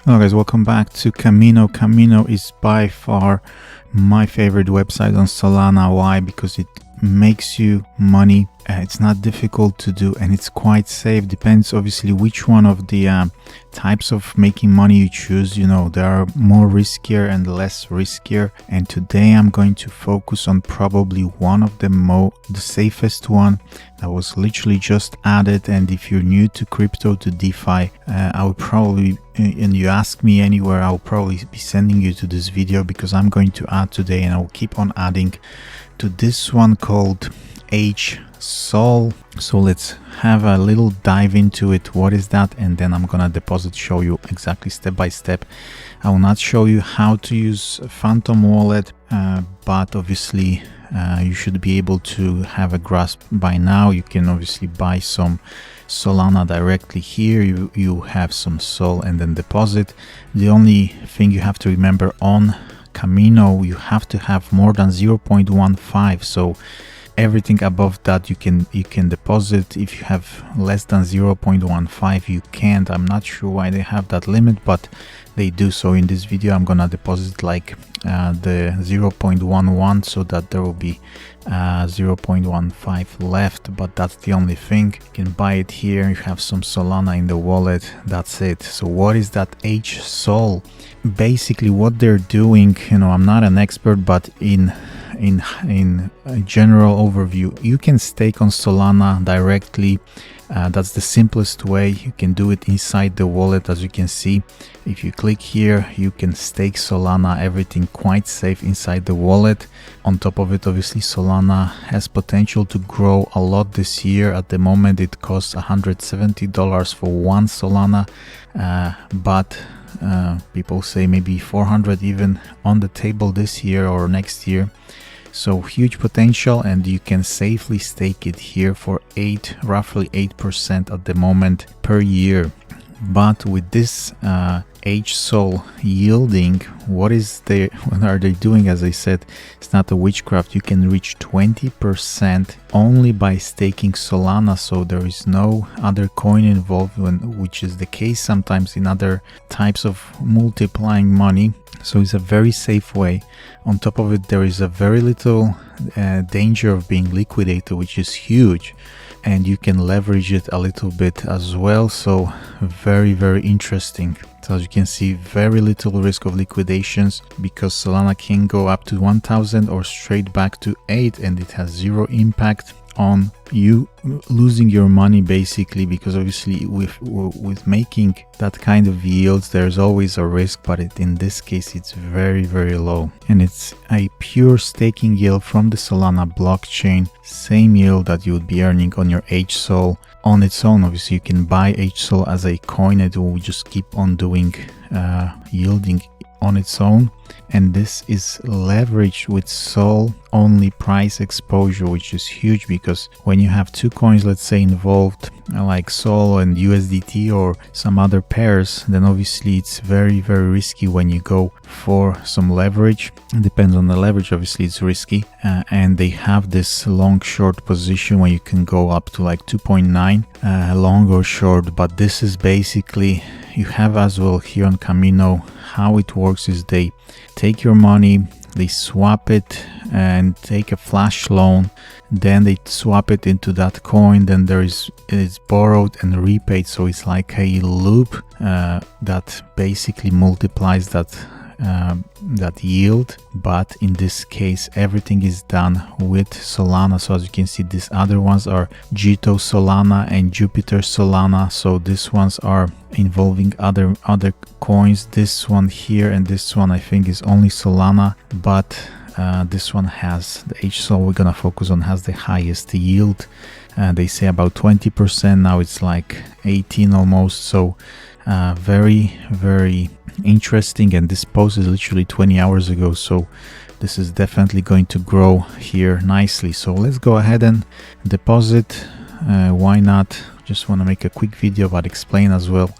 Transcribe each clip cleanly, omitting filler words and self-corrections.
Hello guys, welcome back to Kamino. Kamino is by far my favorite website on Solana. Why? Because it makes you money. It's not difficult to do and it's quite safe. Depends obviously which one of the types of making money you choose. You know, there are more riskier and less riskier, and today I'm going to focus on probably one of the safest one that was literally just added. And if you're new to crypto, to DeFi, I would probably, and you ask me anywhere, I'll probably be sending you to this video because I'm going to add today, and I'll keep on adding to this one called HSOL. So let's have a little dive into it. What is that? And then I'm gonna show you exactly step by step. I will not show you how to use Phantom wallet, but obviously you should be able to have a grasp by now. You can obviously buy some Solana directly here. You have some SOL and then deposit. The only thing you have to remember on Kamino, you have to have more than 0.15. So everything above that you can deposit. If you have less than 0.15, you can't. I'm not sure why they have that limit, but they do. So in this video I'm gonna deposit like the 0.11, so that there will be 0.15 left, but that's the only thing. You can buy it here. You have some Solana in the wallet. That's it. So what is that HSOL? Basically what they're doing, you know, I'm not an expert, but in a general overview, you can stake on Solana directly. That's the simplest way. You can do it inside the wallet. As you can see, if you click here, you can stake Solana, everything quite safe inside the wallet. On top of it, obviously Solana has potential to grow a lot this year. At the moment it costs $170 for one Solana, but people say maybe 400 even on the table this year or next year. So huge potential, and you can safely stake it here for roughly 8% at the moment per year. But with this HSOL yielding, what are they doing? As I said, it's not a witchcraft. You can reach 20% only by staking Solana. So there is no other coin involved, which is the case sometimes in other types of multiplying money. So it's a very safe way. On top of it, there is a very little danger of being liquidated, which is huge, and you can leverage it a little bit as well. So very, very interesting. So as you can see, very little risk of liquidations, because Solana can go up to 1000 or straight back to 8, and it has zero impact on you losing your money, basically, because obviously with making that kind of yields there's always a risk, but in this case it's very, very low, and it's a pure staking yield from the Solana blockchain. Same yield that you would be earning on your HSOL on its own. Obviously you can buy HSOL as a coin, it will just keep on doing yielding on its own. And this is leveraged with SOL only price exposure, which is huge, because when you have two coins, let's say, involved, like SOL and USDT or some other pairs, then obviously it's very, very risky when you go for some leverage. It depends on the leverage, obviously it's risky, and they have this long short position where you can go up to like 2.9 long or short. But this is basically, you have as well here on Kamino, how it works is they take your money, they swap it and take a flash loan, then they swap it into that coin, then it's borrowed and repaid. So it's like a loop that basically multiplies that yield. But in this case everything is done with Solana. So as you can see, these other ones are Jito Solana and Jupiter Solana. So these ones are involving other coins. This one here and this one I think is only Solana, but this one has the HSOL we're gonna focus on, has the highest yield. They say about 20%. Now it's like 18 almost. So very, very interesting, and this post is literally 20 hours ago, so this is definitely going to grow here nicely. So let's go ahead and deposit. Why not? Just want to make a quick video but explain as well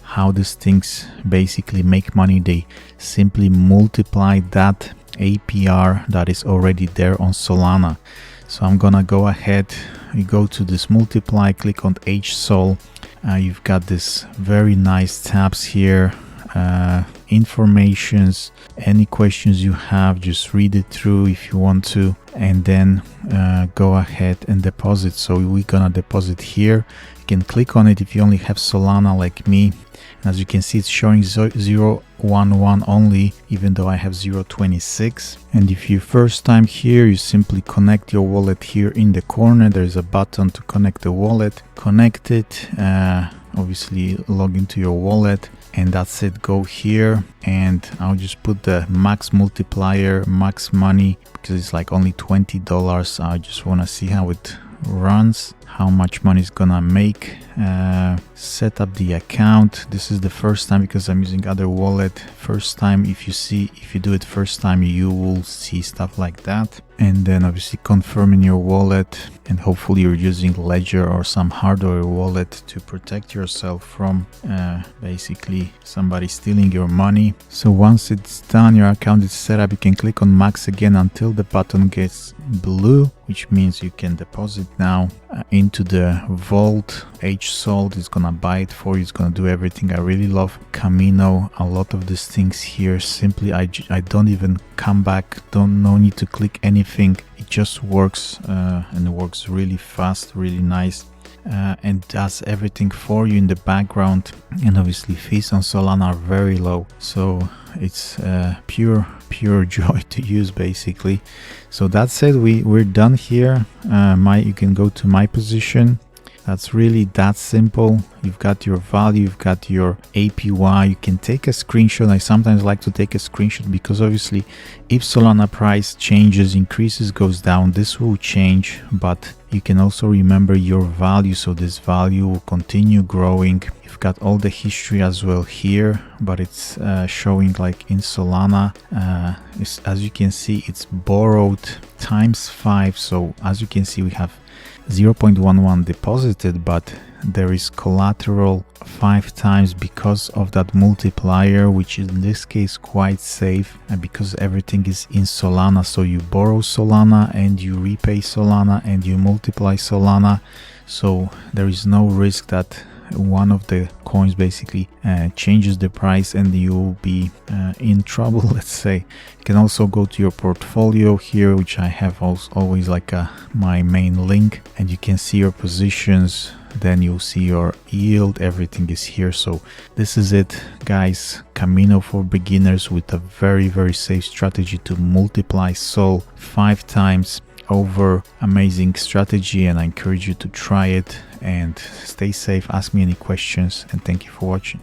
how these things basically make money. They simply multiply that APR that is already there on Solana. So I'm gonna go ahead, you go to this multiply, click on HSOL. You've got this very nice tabs here. informations. Any questions you have, just read it through if you want to, and then go ahead and deposit. So we're gonna deposit here. You can click on it if you only have Solana like me. As you can see, it's showing 0.11 only, even though I have 0.26. And if you first time here, you simply connect your wallet here in the corner. There's a button to connect the wallet. Connect it, obviously log into your wallet, and that's it. Go here, and I'll just put the max multiplier, max money, because it's like only $20. I just want to see how it runs, how much money it's gonna make. Set up the account. This is the first time because I'm using other wallet. First time, if you do it first time, you will see stuff like that. And then obviously confirming your wallet, and hopefully you're using Ledger or some hardware wallet to protect yourself from basically somebody stealing your money. So once it's done, your account is set up, you can click on max again until the button gets blue, which means you can deposit now into the vault. HSOL is gonna buy it for you. It's gonna do everything. I really love Kamino. A lot of these things here, simply I don't even come back, no need to click anything. It just works, and it works really fast, really nice, and does everything for you in the background. And obviously fees on Solana are very low, so it's pure joy to use basically. So that's it, we're done here. You can go to my position. That's really that simple. You've got your value, you've got your APY. You can take a screenshot. I sometimes like to take a screenshot because obviously if Solana price changes, increases, goes down, this will change, but you can also remember your value. So this value will continue growing. You've got all the history as well here, but it's showing like in Solana, as you can see, it's borrowed times 5. So as you can see, we have 0.11 deposited, but there is collateral 5 times because of that multiplier, which in this case quite safe, and because everything is in Solana. So you borrow Solana and you repay Solana and you multiply Solana, so there is no risk that one of the coins basically changes the price and you will be in trouble, let's say. You can also go to your portfolio here, which I have always like my main link, and you can see your positions. Then you'll see your yield, everything is here. So this is it, guys. Kamino for beginners with a very safe strategy to multiply SOL 5 times over. Amazing strategy, and I encourage you to try it and stay safe. Ask me any questions, and thank you for watching.